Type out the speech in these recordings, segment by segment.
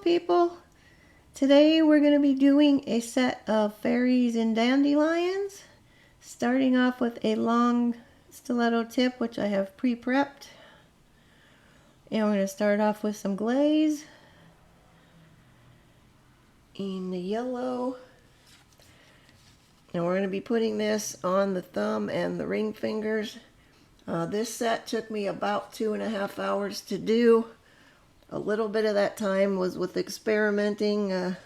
people. Today we're going to be doing a set of fairies and dandelions, starting off with a long stiletto tip, which I have pre-prepped. And we're going to start off with some glaze in the yellow. And we're going to be putting this on the thumb and the ring fingers. This set took me about 2.5 hours to do. A little bit of that time was with experimenting. There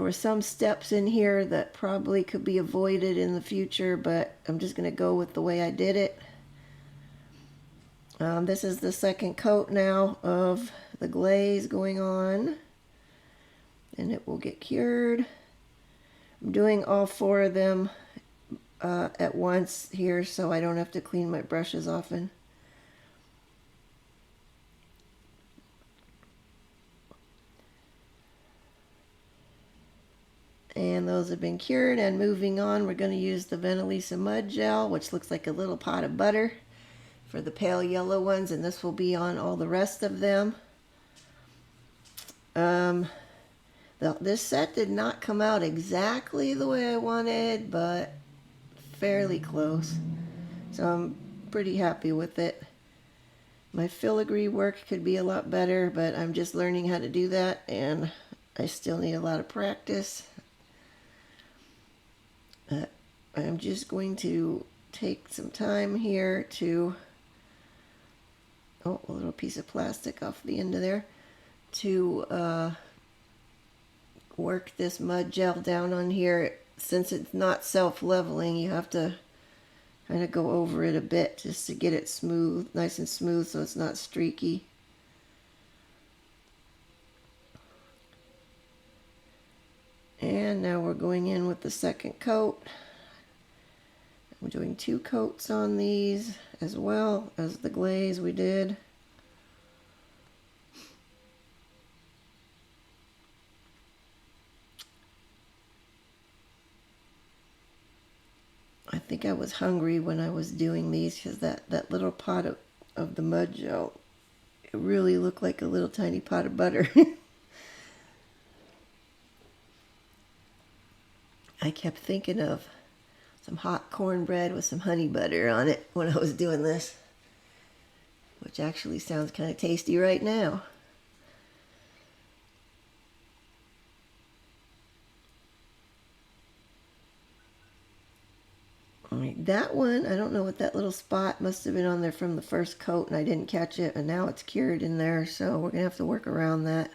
were some steps in here that probably could be avoided in the future, but I'm just going to go with the way I did it. This is the second coat now of the glaze going on, and it will get cured. I'm doing all 4 of them at once here so I don't have to clean my brushes often. And those have been cured, and moving on, we're going to use the Venalisa Mud Gel, which looks like a little pot of butter for the pale yellow ones, and this will be on all the rest of them. This set did not come out exactly the way I wanted, but fairly close. So I'm pretty happy with it. My filigree work could be a lot better, but I'm just learning how to do that, and I still need a lot of practice. I'm just going to take some time here to, a little piece of plastic off the end of there, to work this mud gel down on here. Since it's not self-leveling, you have to kind of go over it a bit just to get it smooth, nice and smooth, so it's not streaky. And now we're going in with the second coat. I'm doing 2 coats on these as well as the glaze we did. I think I was hungry when I was doing these because that little pot of the mud gel, it really looked like a little tiny pot of butter. I kept thinking of some hot cornbread with some honey butter on it when I was doing this, which actually sounds kind of tasty right now. All right, that one, I don't know what that little spot must have been on there from the first coat and I didn't catch it, and now it's cured in there, so we're gonna have to work around that.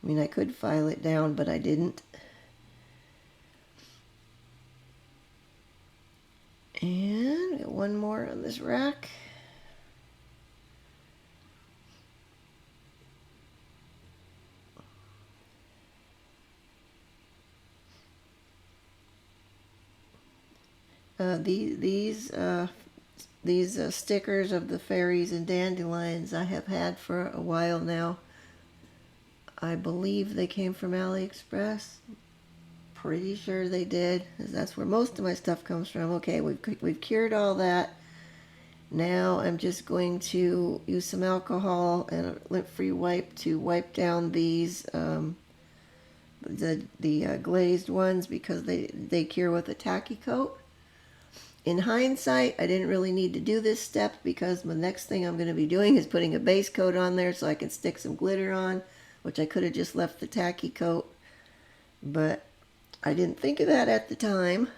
I mean, I could file it down, but I didn't. And get one more on this rack. These stickers of the fairies and dandelions I have had for a while now. I believe they came from AliExpress. Pretty sure they did, because that's where most of my stuff comes from. Okay, we've cured all that. Now I'm just going to use some alcohol and a lint-free wipe to wipe down these the glazed ones, because they cure with a tacky coat. In hindsight, I didn't really need to do this step, because the next thing I'm going to be doing is putting a base coat on there so I can stick some glitter on, which I could have just left the tacky coat, but I didn't think of that at the time.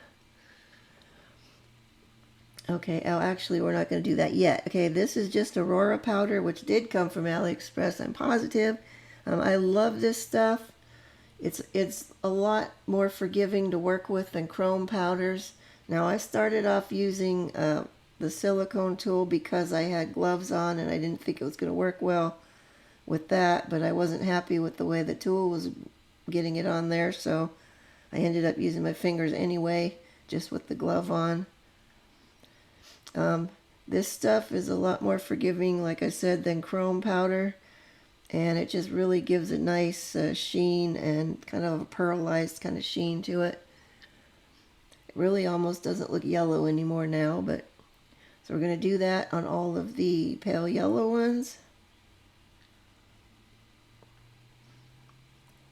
Okay, actually we're not going to do that yet. Okay, this is just Aurora powder, which did come from AliExpress, I'm positive. I love this stuff. It's a lot more forgiving to work with than chrome powders. Now, I started off using the silicone tool because I had gloves on and I didn't think it was going to work well with that, but I wasn't happy with the way the tool was getting it on there, so I ended up using my fingers anyway, just with the glove on. This stuff is a lot more forgiving, like I said, than chrome powder, and it just really gives a nice sheen and kind of a pearlized kind of sheen to it. It really almost doesn't look yellow anymore now, but so we're going to do that on all of the pale yellow ones.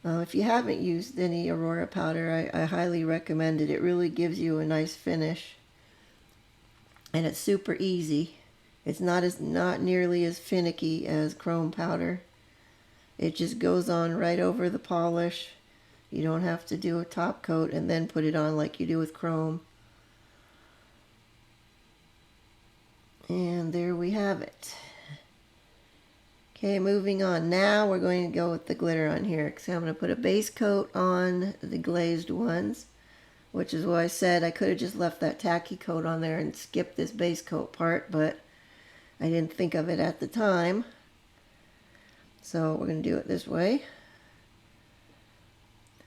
If you haven't used any Aurora powder, I highly recommend it. It really gives you a nice finish. And it's super easy. It's not nearly as finicky as chrome powder. It just goes on right over the polish. You don't have to do a top coat and then put it on like you do with chrome. And there we have it. Okay, moving on. Now we're going to go with the glitter on here. So I'm going to put a base coat on the glazed ones, which is why I said I could have just left that tacky coat on there and skipped this base coat part, but I didn't think of it at the time. So we're going to do it this way.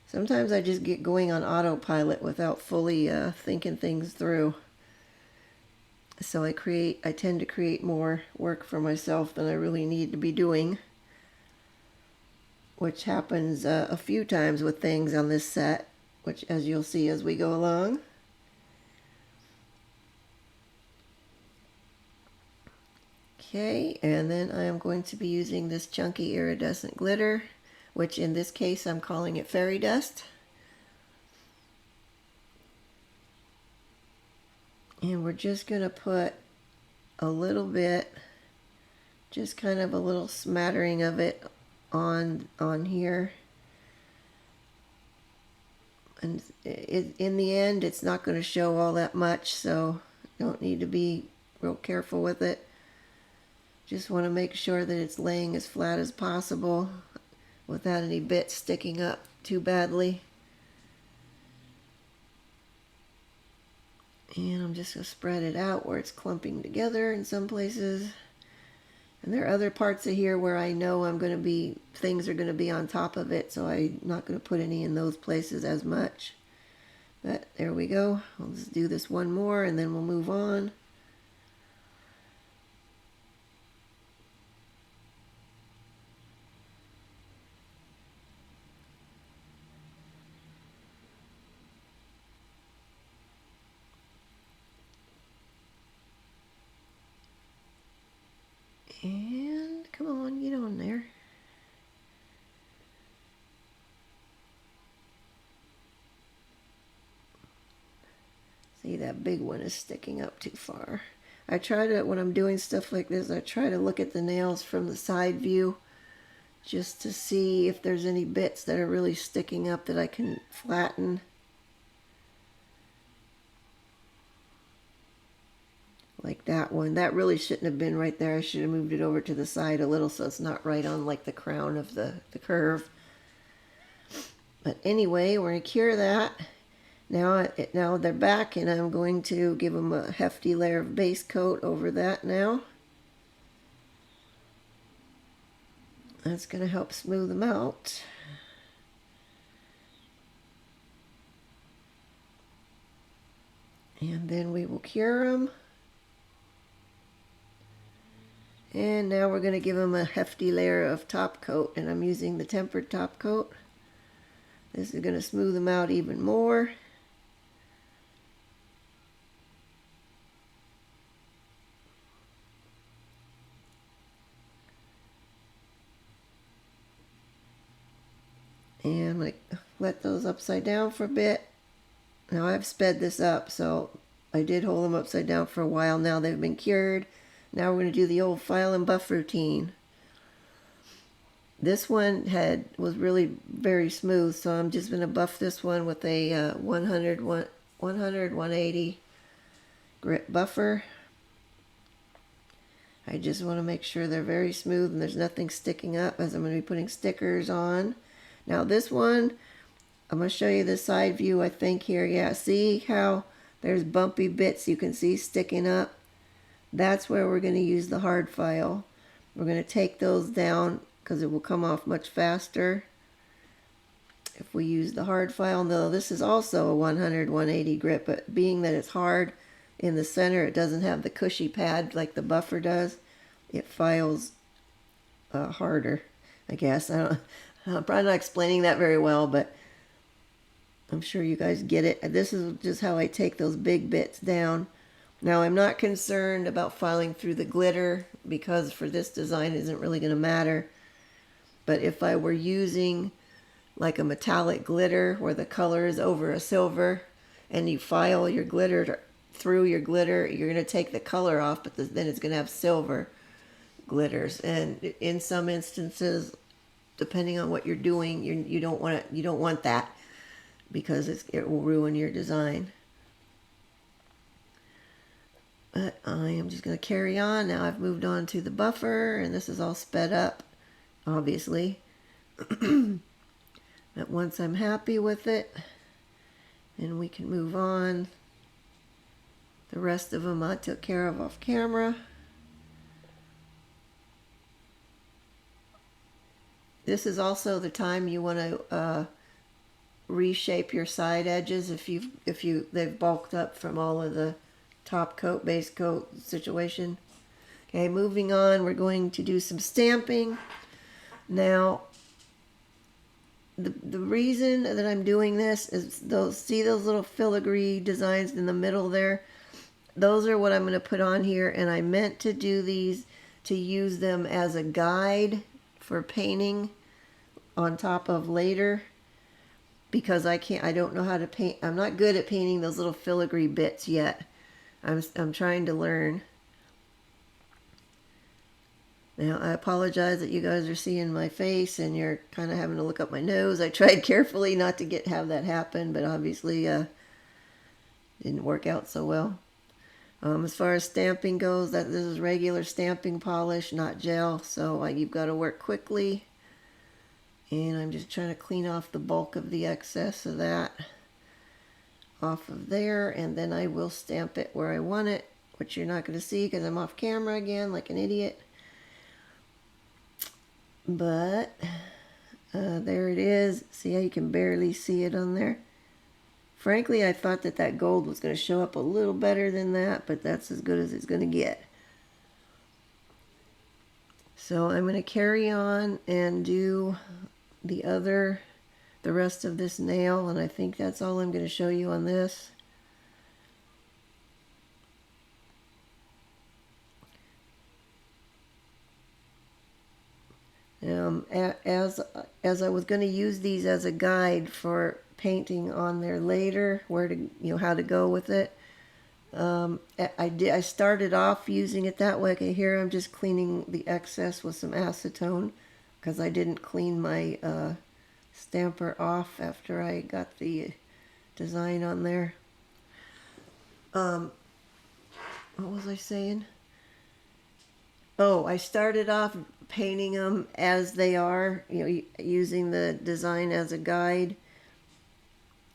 Sometimes I just get going on autopilot without fully thinking things through. So I tend to create more work for myself than I really need to be doing, which happens a few times with things on this set, which as you'll see as we go along. Okay, and then I am going to be using this chunky iridescent glitter, which in this case I'm calling it fairy dust. And we're just going to put a little bit, just kind of a little smattering of it on here. And in the end, it's not going to show all that much, so you don't need to be real careful with it. Just want to make sure that it's laying as flat as possible without any bits sticking up too badly. And I'm just going to spread it out where it's clumping together in some places. And there are other parts of here where I know things are going to be on top of it, so I'm not going to put any in those places as much. But there we go. I'll just do this one more and then we'll move on. And come on, get on there. See, that big one is sticking up too far. I try to, when I'm doing stuff like this, I try to look at the nails from the side view just to see if there's any bits that are really sticking up that I can flatten. Like that one. That really shouldn't have been right there. I should have moved it over to the side a little so it's not right on like the crown of the curve. But anyway, we're going to cure that. Now they're back and I'm going to give them a hefty layer of base coat over that now. That's going to help smooth them out. And then we will cure them. And now we're going to give them a hefty layer of top coat, and I'm using the tempered top coat. This is going to smooth them out even more. And like let those upside down for a bit. Now I've sped this up, so I did hold them upside down for a while. Now they've been cured. Now we're going to do the old file and buff routine. This one was really very smooth, so I'm just going to buff this one with a 100-180 grit buffer. I just want to make sure they're very smooth and there's nothing sticking up as I'm going to be putting stickers on. Now this one, I'm going to show you the side view, I think here. Yeah, see how there's bumpy bits you can see sticking up? That's where we're going to use the hard file. We're going to take those down because it will come off much faster if we use the hard file. Though this is also a 100-180 grit, but being that it's hard in the center, it doesn't have the cushy pad like the buffer does. It files harder, I guess. I'm probably not explaining that very well, but I'm sure you guys get it. This is just how I take those big bits down. Now I'm not concerned about filing through the glitter because for this design it isn't really going to matter. But if I were using like a metallic glitter where the color is over a silver, and you file your glitter through your glitter, you're going to take the color off, but then it's going to have silver glitters. And in some instances, depending on what you're doing, you don't want that, because it will ruin your design. But I am just going to carry on. Now I've moved on to the buffer, and this is all sped up, obviously. But once I'm happy with it, then we can move on. The rest of them I took care of off camera. This is also the time you want to reshape your side edges if they've bulked up from all of the top coat, base coat situation. Okay, moving on, we're going to do some stamping. Now, the reason that I'm doing this is those little filigree designs in the middle there. Those are what I'm going to put on here, and I meant to do these to use them as a guide for painting on top of later, because I don't know how to paint. I'm not good at painting those little filigree bits yet. I'm trying to learn. Now, I apologize that you guys are seeing my face and you're kind of having to look up my nose. I tried carefully not to have that happen, but obviously didn't work out so well. As far as stamping goes, this is regular stamping polish, not gel, so you've got to work quickly. And I'm just trying to clean off the bulk of the excess of that off of there, and then I will stamp it where I want it, which you're not going to see because I'm off camera again like an idiot. But there it is. See how you can barely see it on there? Frankly, I thought that gold was going to show up a little better than that, but that's as good as it's going to get. So I'm going to carry on and do the rest of this nail, and I think that's all I'm going to show you on this. As I was going to use these as a guide for painting on there later, how to go with it. I started off using it that way. Okay, here I'm just cleaning the excess with some acetone because I didn't clean my stamper off after I got the design on there. What was I saying? Oh, I started off painting them as they are, using the design as a guide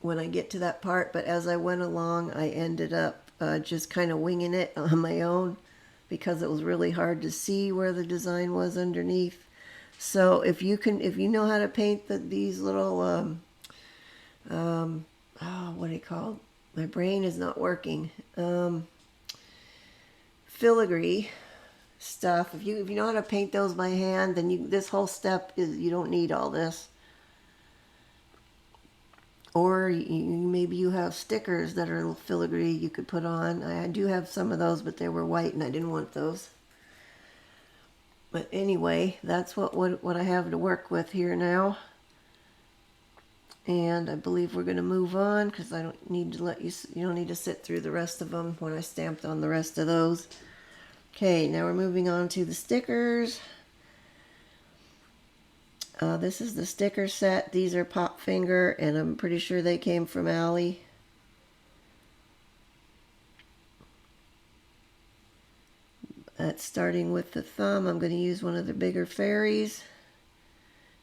when I get to that part. But as I went along, I ended up just kind of winging it on my own because it was really hard to see where the design was underneath. So if you know how to paint these little, what are they called? My brain is not working. Filigree stuff. If you know how to paint those by hand, then this whole step you don't need all this. Or maybe you have stickers that are filigree you could put on. I do have some of those, but they were white and I didn't want those. But anyway, that's what I have to work with here now. And I believe we're going to move on because I don't need to you don't need to sit through the rest of them when I stamped on the rest of those. Okay, now we're moving on to the stickers. This is the sticker set. These are Pop Finger, and I'm pretty sure they came from Allie. That's starting with the thumb. I'm going to use one of the bigger fairies.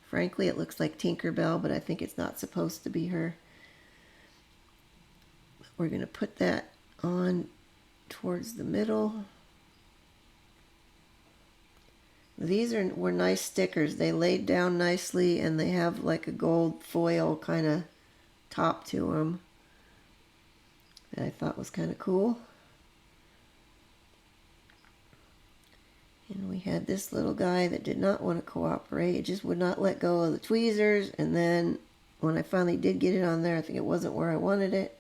Frankly, it looks like Tinkerbell, but I think it's not supposed to be her. We're going to put that on towards the middle. These were nice stickers. They laid down nicely, and they have like a gold foil kind of top to them that I thought was kind of cool. And we had this little guy that did not want to cooperate. It just would not let go of the tweezers. And then when I finally did get it on there, I think it wasn't where I wanted it.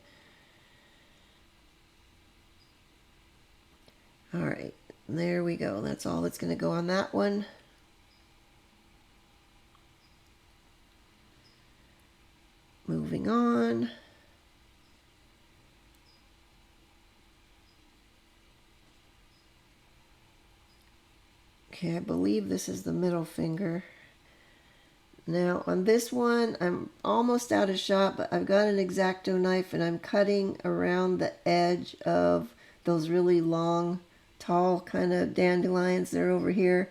All right, there we go. That's all that's going to go on that one. moving on. Okay, I believe this is the middle finger. Now on this one, I'm almost out of shot, but I've got an X-Acto knife and I'm cutting around the edge of those really long, tall kind of dandelions that are over here,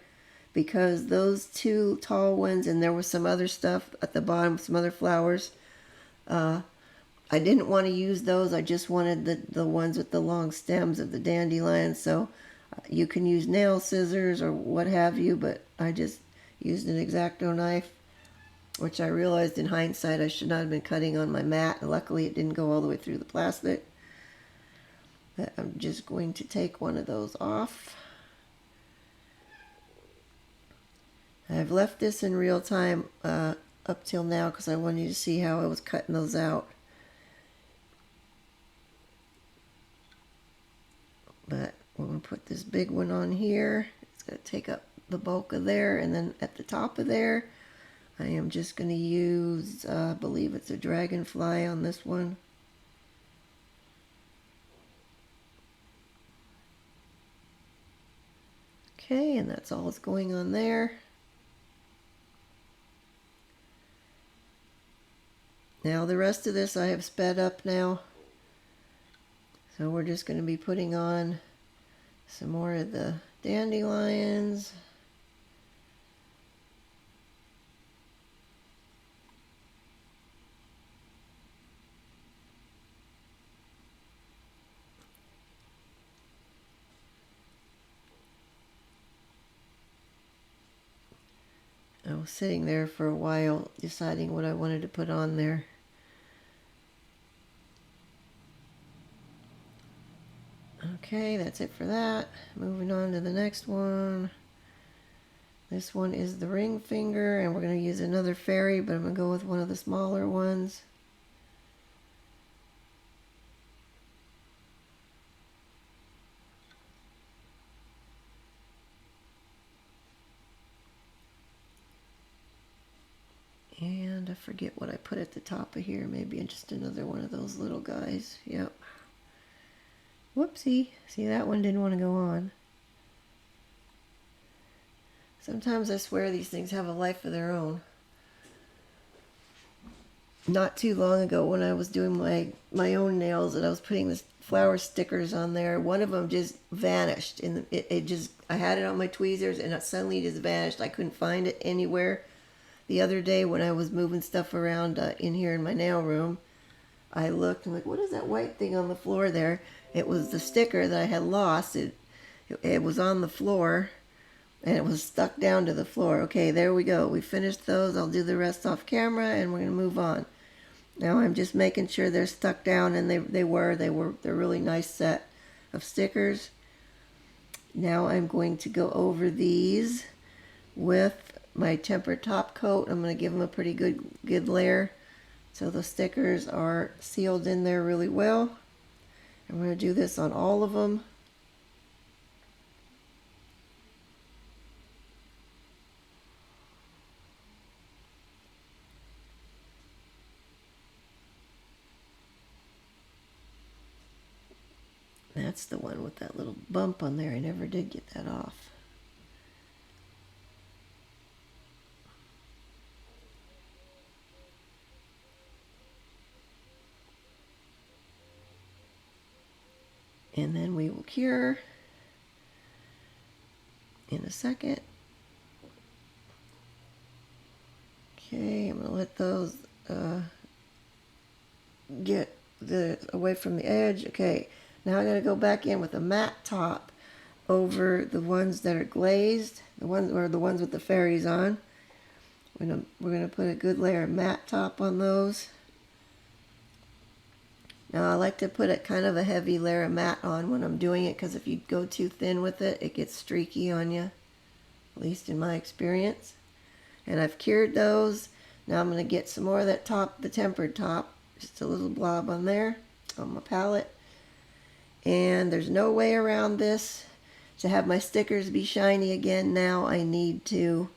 because those two tall ones, and there was some other stuff at the bottom, some other flowers, I didn't want to use those. I just wanted the ones with the long stems of the dandelions. So you can use nail scissors or what have you, but I just used an X-Acto knife, which I realized in hindsight I should not have been cutting on my mat. Luckily it didn't go all the way through the plastic. But I'm just going to take one of those off. I've left this in real time up till now because I wanted you to see how I was cutting those out. But we're going to put this big one on here. It's going to take up the bulk of there, and then at the top of there I am just going to use, I believe it's a dragonfly on this one. Okay, and that's all that's going on there. Now the rest of this I have sped up now. So we're just going to be putting on some more of the dandelions. I was sitting there for a while deciding what I wanted to put on there. Okay, that's it for that. Moving on to the next one. This one is the ring finger, and we're going to use another fairy, but I'm going to go with one of the smaller ones. And I forget what I put at the top of here. Maybe just another one of those little guys. Yep. Whoopsie. See, that one didn't want to go on. Sometimes I swear these things have a life of their own. Not too long ago when I was doing my own nails and I was putting the flower stickers on there, one of them just vanished. And it just, I had it on my tweezers and it suddenly just vanished. I couldn't find it anywhere. The other day when I was moving stuff around in here in my nail room, I looked and I'm like, what is that white thing on the floor there? It was the sticker that I had lost. It was on the floor and it was stuck down to the floor. Okay, there we go. We finished those. I'll do the rest off camera and we're going to move on. Now I'm just making sure they're stuck down, and they're a really nice set of stickers. Now I'm going to go over these with my tempered top coat. I'm going to give them a pretty good layer so the stickers are sealed in there really well. I'm going to do this on all of them. That's the one with that little bump on there. I never did get that off. And then we will cure in a second. Okay, I'm going to let those get away from the edge. Okay, now I'm going to go back in with a matte top over the ones that are glazed, the ones with the fairies on. We're going to put a good layer of matte top on those. Now I like to put a kind of a heavy layer of matte on when I'm doing it, because if you go too thin with it, it gets streaky on you, at least in my experience. And I've cured those. Now I'm going to get some more of that top, the tempered top, just a little blob on there on my palette. And there's no way around this. To have my stickers be shiny again, now I need to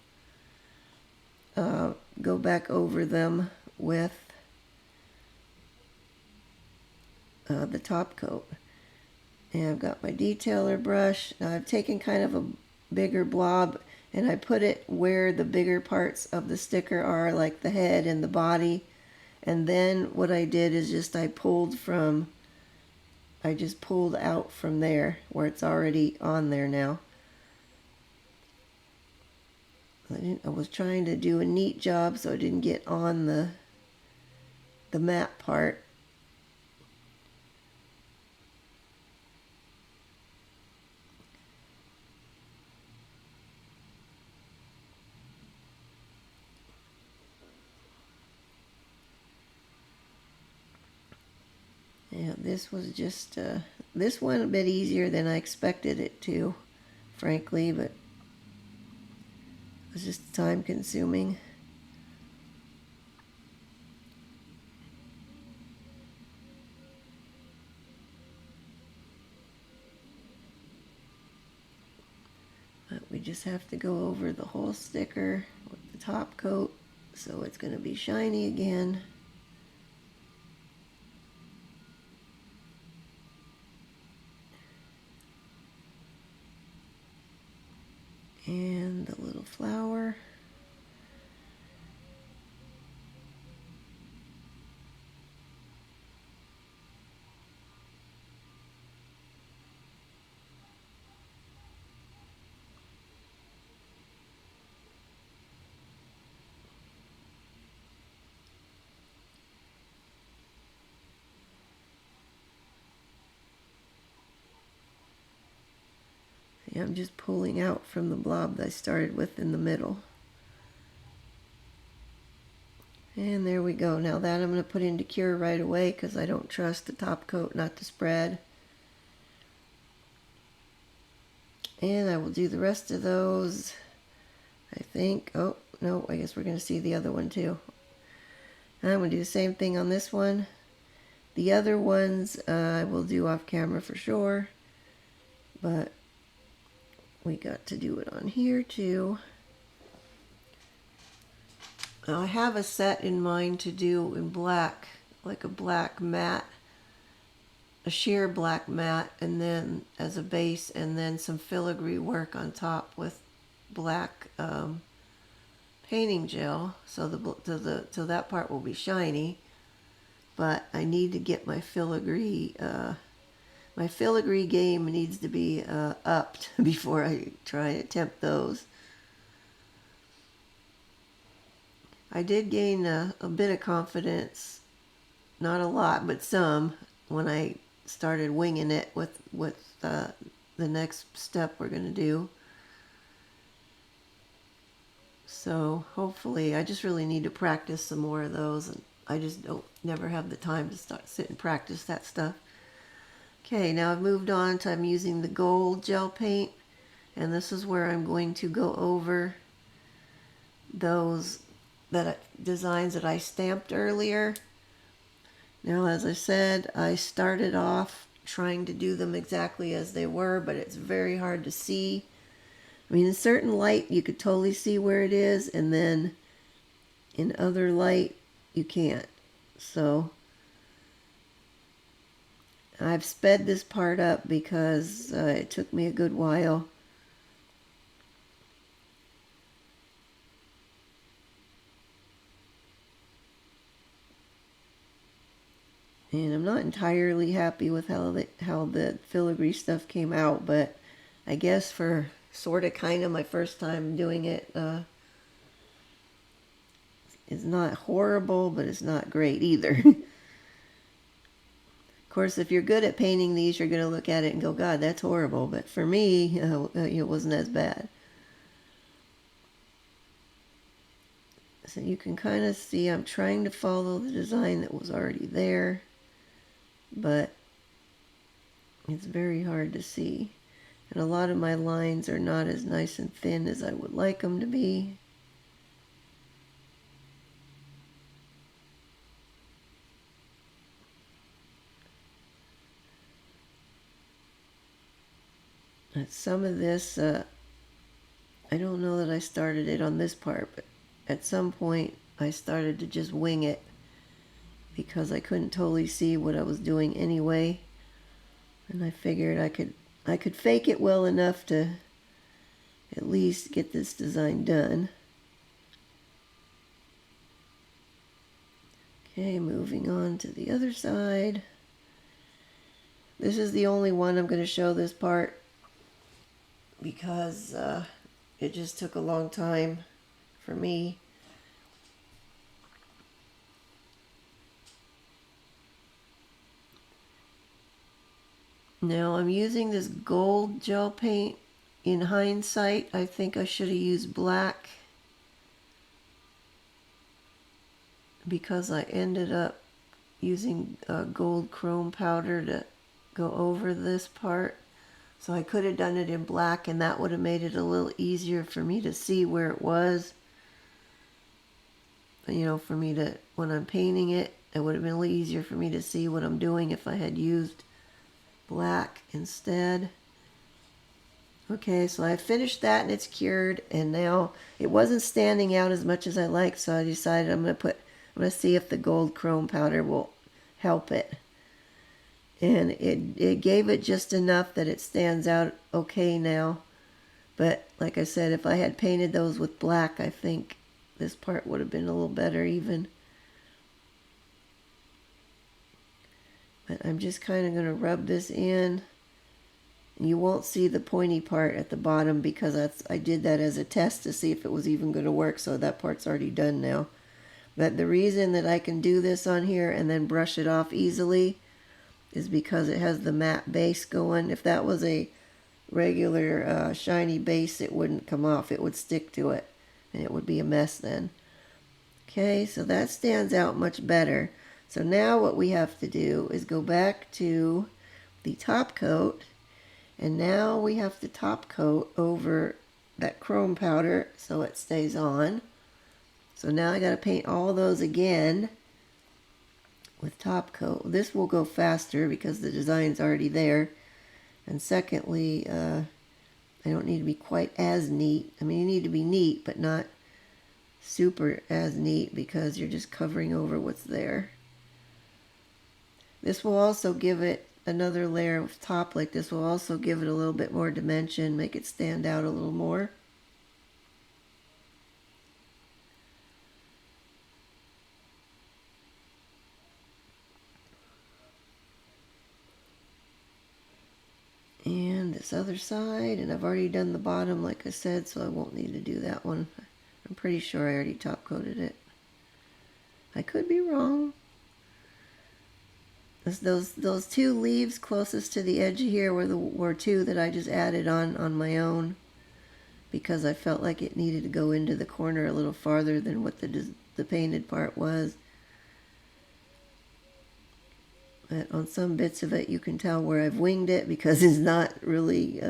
go back over them with the top coat. And I've got my detailer brush. Now I've taken kind of a bigger blob and I put it where the bigger parts of the sticker are, like the head and the body. And then what I did is I just pulled out from there where it's already on there now. I was trying to do a neat job so it didn't get on the matte part. Yeah, this was just, this one a bit easier than I expected it to, frankly, but it was just time consuming. But we just have to go over the whole sticker with the top coat so it's going to be shiny again. And the little flower. See, I'm just pulling out from the blob that I started with in the middle. And there we go. Now that I'm going to put into cure right away because I don't trust the top coat not to spread. And I will do the rest of those, I think. Oh, no, I guess we're going to see the other one too. And I'm going to do the same thing on this one. The other ones I will do off camera for sure. But we got to do it on here too. Now I have a set in mind to do in black, like a black matte, a sheer black matte, and then as a base, and then some filigree work on top with black painting gel, so that part will be shiny. But I need to get my filigree. My filigree game needs to be upped before I try to attempt those. I did gain a bit of confidence, not a lot, but some, when I started winging it with the next step we're going to do. So hopefully, I just really need to practice some more of those, and I just never have the time to sit and practice that stuff. Okay, now I've moved on to I'm using the gold gel paint, and this is where I'm going to go over those designs that I stamped earlier. Now, as I said, I started off trying to do them exactly as they were, but it's very hard to see. I mean, in certain light you could totally see where it is, and then in other light you can't. So I've sped this part up because it took me a good while. And I'm not entirely happy with how the filigree stuff came out, but I guess for sort of kind of my first time doing it, it's not horrible, but it's not great either. Of course, if you're good at painting these, you're going to look at it and go, God, that's horrible. But for me, it wasn't as bad. So you can kind of see I'm trying to follow the design that was already there, but it's very hard to see. And a lot of my lines are not as nice and thin as I would like them to be. Some of this, I don't know that I started it on this part, but at some point I started to just wing it because I couldn't totally see what I was doing anyway. And I figured I could fake it well enough to at least get this design done. Okay, moving on to the other side. This is the only one I'm going to show this part because it just took a long time for me. Now I'm using this gold gel paint. In hindsight, I think I should have used black because I ended up using gold chrome powder to go over this part. So I could have done it in black, and that would have made it a little easier for me to see where it was. You know, for me to, when I'm painting it, it would have been a little easier for me to see what I'm doing if I had used black instead. Okay, so I finished that and it's cured, and now it wasn't standing out as much as I liked, so I decided I'm going to see if the gold chrome powder will help it. And it gave it just enough that it stands out okay now. But like I said, if I had painted those with black, I think this part would have been a little better even. But I'm just kind of going to rub this in. You won't see the pointy part at the bottom because I did that as a test to see if it was even going to work, so that part's already done now. But the reason that I can do this on here and then brush it off easily is because it has the matte base going. If that was a regular shiny base, it wouldn't come off. It would stick to it, and it would be a mess then. Okay, so that stands out much better. So now what we have to do is go back to the top coat, and now we have to top coat over that chrome powder so it stays on. So now I got to paint all those again with top coat. This will go faster because the design's already there. And secondly, I don't need to be quite as neat. I mean, you need to be neat, but not super as neat because you're just covering over what's there. This will also give it another layer of top like this will also give it a little bit more dimension, make it stand out a little more. And this other side, and I've already done the bottom like I said, so I won't need to do that one. I'm pretty sure I already top coated it. I could be wrong. Those two leaves closest to the edge here were two that I just added on my own because I felt like it needed to go into the corner a little farther than what the painted part was. But on some bits of it you can tell where I've winged it because it's not really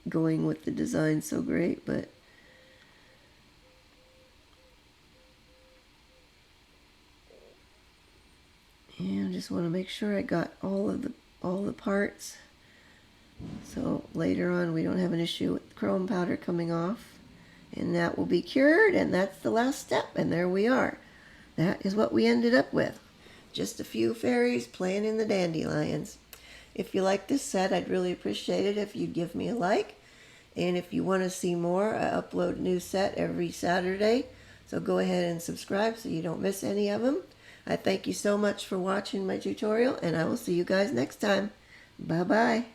going with the design so great, but and I just want to make sure I got all the parts, so later on we don't have an issue with chrome powder coming off. And that will be cured, and that's the last step, and there we are. That is what we ended up with. Just a few fairies playing in the dandelions. If you like this set, I'd really appreciate it if you'd give me a like. And if you want to see more, I upload a new set every Saturday, so go ahead and subscribe so you don't miss any of them. I thank you so much for watching my tutorial, and I will see you guys next time. Bye-bye.